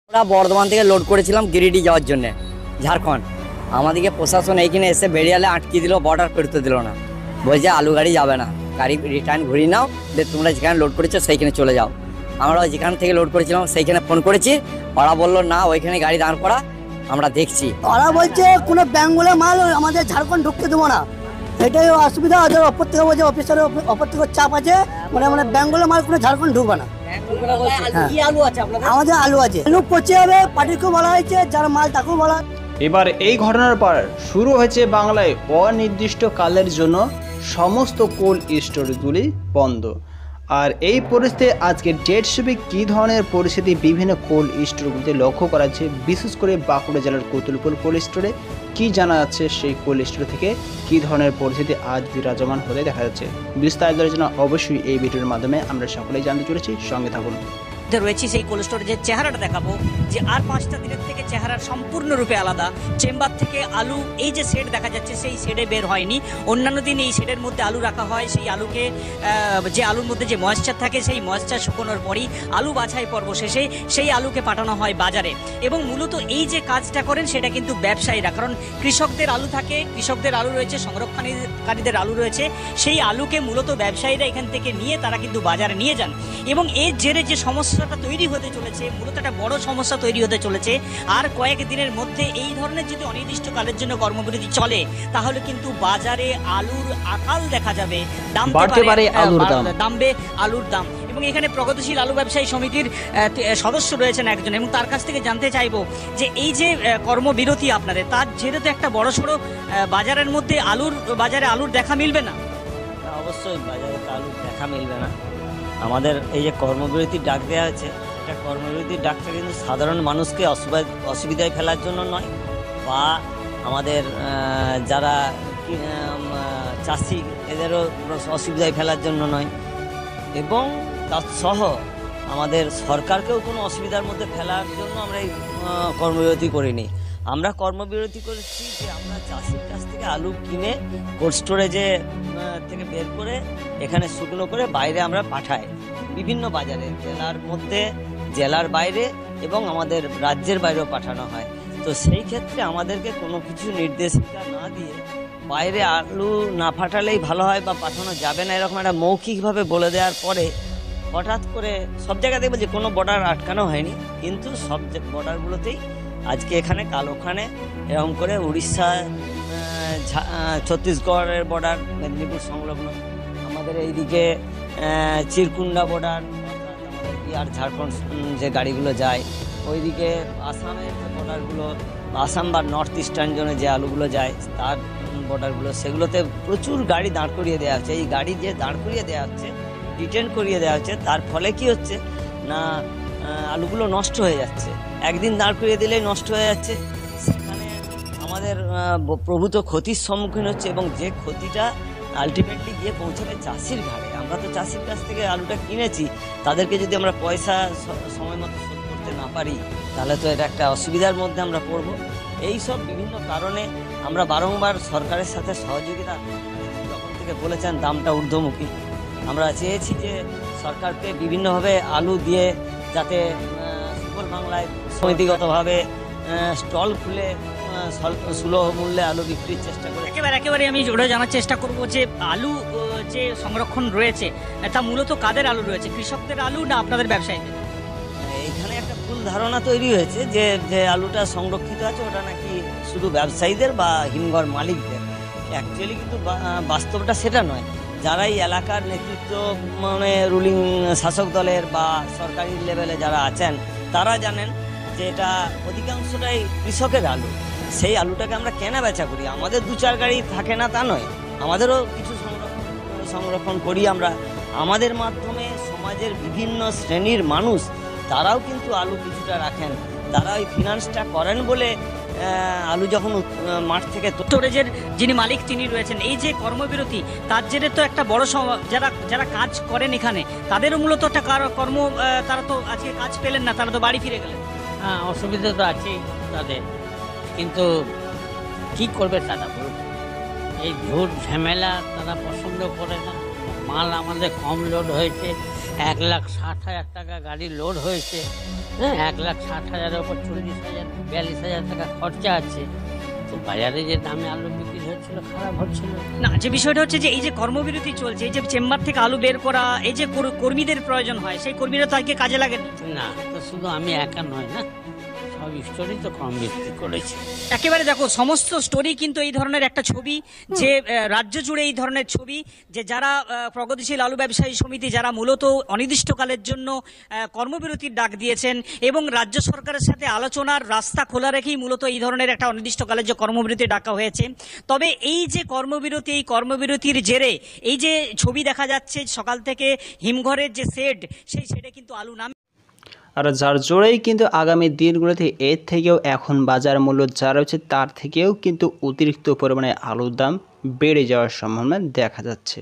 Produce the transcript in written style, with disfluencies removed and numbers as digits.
আমরা বর্ধমান থেকে লোড করেছিলাম গিরিডি যাওয়ার জন্য ঝাড়খণ্ড। আমাদেরকে প্রশাসন এইখানে এসে বেরিয়ালে আটকে দিল, বর্ডার পেরোতে দিল না, বলছে আলু গাড়ি যাবে না, গাড়ি রিটার্ন ঘুরিয়ে নাও, যে তোমরা যেখানে লোড করেছো সেইখানে চলে যাও। আমরা যেখান থেকে লোড করেছিলাম সেইখানে ফোন করেছি, ওরা বললো না ওইখানে গাড়ি দাঁড় করা, আমরা দেখছি। ওরা বলছে কোনো বেঙ্গলের মাল আমাদের ঝাড়খণ্ড ঢুকতে দেবো না, এটাই অসুবিধা। ওদের অপর থেকে বলছে, অফিসারের অপর থেকে চাপ আছে, মানে বেঙ্গলের মাল কোনো ঝাড়খণ্ড ঢুকবে না। আমাদের আলু আছে, আলু পচে যাবে, পার্টিকেও বলা হয়েছে, যার মাল তাকেও বলা। এবার এই ঘটনার পর শুরু হয়েছে বাংলায় অনির্দিষ্টকালের জন্য সমস্ত কোল্ড স্টোরেজগুলি বন্ধ। আর এই পরিস্থিতি আজকে ডেট হিসেবে কী ধরনের পরিস্থিতি বিভিন্ন কোল্ড স্টোরগুলিতে লক্ষ্য করা যাচ্ছে, বিশেষ করে বাঁকুড়া জেলার কতুলপুর কোল্ড স্টোরে কী জানা যাচ্ছে, সেই কোল্ড স্টোর থেকে কী ধরনের পরিস্থিতি আজ বিরাজমান হতে দেখা যাচ্ছে। বিস্তারিতের জন্য অবশ্যই এই ভিডিওর মাধ্যমে আমরা সকলেই জানতে চলেছি, সঙ্গে থাকুন। রয়েছে সেই কোল্ড স্টোরেজের চেহারাটা দেখাবো, যে আর 5টা দিনের থেকে চেহারা সম্পূর্ণরূপে আলাদা। চেম্বার থেকে আলু, এই যে শেড দেখা যাচ্ছে সেই শেডে বের হয়নি। অন্যান্য দিন এই শেডের মধ্যে আলু রাখা হয়, সেই আলুকে যে আলুর মধ্যে যে ময়েশ্চার থাকে সেই ময়েশ্চার শুকোনোর পরই আলু বাছাই পর্ব শেষে সেই আলুকে পাঠানো হয় বাজারে। এবং মূলত এই যে কাজটা করেন সেটা কিন্তু ব্যবসায়ীরা, কারণ কৃষকদের আলু থাকে, কৃষকদের আলু রয়েছে, সংরক্ষণকারীদের আলু রয়েছে, সেই আলুকে মূলত ব্যবসায়ীরা এখান থেকে নিয়ে তারা কিন্তু বাজারে নিয়ে যান। এবং এর জেরে যে সমস্যাটা তৈরি হতে চলেছে, মূলত একটা বড় সমস্যা তৈরি হতে চলেছে। আর কয়েক দিনের মধ্যে এই ধরনের যদি অনির্দিষ্টকালের জন্য কর্মবিরতি চলে, তাহলে কিন্তু বাজারে আলুর আকাল দেখা যাবে, দাম বাড়তে পারে, দামবে আলুর দাম। এবং এখানে প্রগতিশীল আলু ব্যবসায়ী সমিতির সদস্য রয়েছেন একজন, এবং তার কাছ থেকে জানতে চাইবো যে এই যে কর্মবিরতি আপনাদের, তার জেরে তো একটা বড়সড় বাজারের মধ্যে বাজারে আলুর দেখা মিলবে না? অবশ্যই বাজারে আলুর দেখা মিলবে না। আমাদের এই যে কর্মবিরতির ডাক দেওয়া আছে, এটা কর্মবিরতির ডাকটা কিন্তু সাধারণ মানুষকে অসুবিধায় ফেলার জন্য নয়, বা আমাদের যারা চাষি এদেরও অসুবিধায় ফেলার জন্য নয়, এবং তার সহ আমাদের সরকারকেও কোনো অসুবিধার মধ্যে ফেলার জন্য আমরা এই কর্মবিরতি করিনি। আমরা কর্মবিরতি করেছি যে আমরা চাষির কাছ থেকে আলু কিনে কোল্ড স্টোরেজে থেকে বের করে এখানে শুকনো করে বাইরে আমরা পাঠাই, বিভিন্ন বাজারে, জেলার মধ্যে, জেলার বাইরে এবং আমাদের রাজ্যের বাইরেও পাঠানো হয়। তো সেই ক্ষেত্রে আমাদেরকে কোনো কিছু নির্দেশিকা না দিয়ে বাইরে আলু না পাঠালেই ভালো হয় বা পাঠানো যাবে না, এরকম একটা মৌখিকভাবে বলে দেওয়ার পরে হঠাৎ করে সব জায়গাতেই বলছে, কোনো বর্ডার আটকানো হয়নি, কিন্তু সব বর্ডারগুলোতেই আজকে এখানে কাল ওখানে এরকম করে উড়িষ্যা, ছত্তিশগড়ের বর্ডার, মেদিনীপুর সংলগ্ন আমাদের এইদিকে চিরকুন্ডা বর্ডার, আর ঝাড়খণ্ড যে গাড়িগুলো যায়, ওইদিকে আসামের যে বর্ডারগুলো, আসাম বা নর্থ ইস্টার্ন জোনে যে আলুগুলো যায় তার বর্ডারগুলো, সেগুলোতে প্রচুর গাড়ি দাঁড় করিয়ে দেওয়া হচ্ছে। এই গাড়ি যে দাঁড় করিয়ে দেওয়া হচ্ছে, ডিটেন করিয়ে দেওয়া হচ্ছে, তার ফলে কি হচ্ছে না, আলুগুলো নষ্ট হয়ে যাচ্ছে। একদিন দাঁড় করিয়ে দিলেই নষ্ট হয়ে যাচ্ছে, সেখানে আমাদের প্রভূত ক্ষতির সম্মুখীন হচ্ছে, এবং যে ক্ষতিটা আলটিমেটলি গিয়ে পৌঁছাবে চাষির ঘাড়ে। আমরা তো চাষির কাছ থেকে আলুটা কিনেছি, তাদেরকে যদি আমরা পয়সা সময় মতো শোধ করতে না পারি, তাহলে তো এটা একটা অসুবিধার মধ্যে আমরা পড়ব। এই সব বিভিন্ন কারণে আমরা বারংবার সরকারের সাথে সহযোগিতা, যখন থেকে বলেছেন দামটা ঊর্ধ্বমুখী, আমরা চেয়েছি যে সরকারকে বিভিন্নভাবে আলু দিয়ে যাতে সুফল বাংলায় সমিতিগতভাবে স্টল খুলে সুলভ মূল্যে আলু বিক্রির চেষ্টা করে। একেবারে আমি ওটা জানার চেষ্টা করবো যে আলু যে সংরক্ষণ রয়েছে তা মূলত কাদের আলু রয়েছে, কৃষকদের আলু না আপনাদের ব্যবসায়ীদের? এইখানে একটা ভুল ধারণা তৈরি হয়েছে যে যে আলুটা সংরক্ষিত আছে ওটা নাকি শুধু ব্যবসায়ীদের বা হিমঘর মালিকদের। অ্যাকচুয়ালি কিন্তু বাস্তবটা সেটা নয়। যারা এই এলাকার নেতৃত্ব, মানে রুলিং শাসক দলের বা সরকারি লেভেলে যারা আছেন, তারা জানেন যে এটা অধিকাংশটাই কৃষকের আলু। সেই আলুটাকে আমরা কেনা বেচা করি, আমাদের 2-4 গাড়ি থাকে না তা নয়, আমাদেরও কিছু সংরক্ষণ করি আমরা। আমাদের মাধ্যমে সমাজের বিভিন্ন শ্রেণীর মানুষ তারাও কিন্তু আলু কিছুটা রাখেন, তারা ওই ফিনান্সটা করেন বলে আলু যখন মাঠ থেকে স্টোরেজের যিনি মালিক তিনি রয়েছেন। এই যে কর্মবিরতি, তার জেরে তো একটা বড় যারা কাজ করেন এখানে, তাদেরও মূলত একটা কর্ম, তারা তো আজকে কাজ পেলেন না, তারা তো বাড়ি ফিরে গেলেন। হ্যাঁ, অসুবিধা তো আছেই তাদের, কিন্তু কী করবে তারা বলুন? এই ঝুট ঝামেলা তারা পছন্দ করে না। মাল আমাদের কম লোড হয়েছে, 1,60,000 টাকা গাড়ি লোড হয়েছে, হ্যাঁ, 1,60,000-এর উপর 40,000 42,000 টাকা খরচা আছে। তো বাজারে যে দামে আলু বিক্রি হচ্ছিল খারাপ হচ্ছিল না, যে বিষয়টা হচ্ছে যে এই যে কর্মবিরতি চলছে, এই যে চেম্বার থেকে আলু বের করা, এই যে কর্মীদের প্রয়োজন হয়, সেই কর্মীরা তো আজকে কাজে লাগেনি। না। তো শুধু আমি একা নয় না, সব স্টোরি তো কম বিক্রি করেছে। একেবারে দেখো, সমস্ত স্টোরি কিন্তু এই ধরনের একটা ছবি, যে রাজ্য জুড়ে এই ধরনের ছবি, যে যারা প্রগতিশীল আলু ব্যবসায়ী সমিতি, যারা মূলত অনির্দিষ্টকালের জন্য কর্মবিরতির ডাক দিয়েছেন এবং রাজ্য সরকারের সাথে আলোচনার রাস্তা খোলা রেখেই মূলত এই ধরনের একটা অনির্দিষ্টকালের যে কর্মবিরতি ডাকা হয়েছে। তবে এই যে কর্মবিরতি, এই কর্মবিরতির জেরে এই যে ছবি দেখা যাচ্ছে সকাল থেকে হিমঘরের যে শেড, সেই শেডে কিন্তু আলু নামে। আর যার জোরেই কিন্তু আগামী দিনগুলোতে এর থেকেও এখন বাজার মূল্য যা রয়েছে তার থেকেও কিন্তু অতিরিক্ত পরিমাণে আলুর দাম বেড়ে যাওয়ার সম্ভাবনা দেখা যাচ্ছে।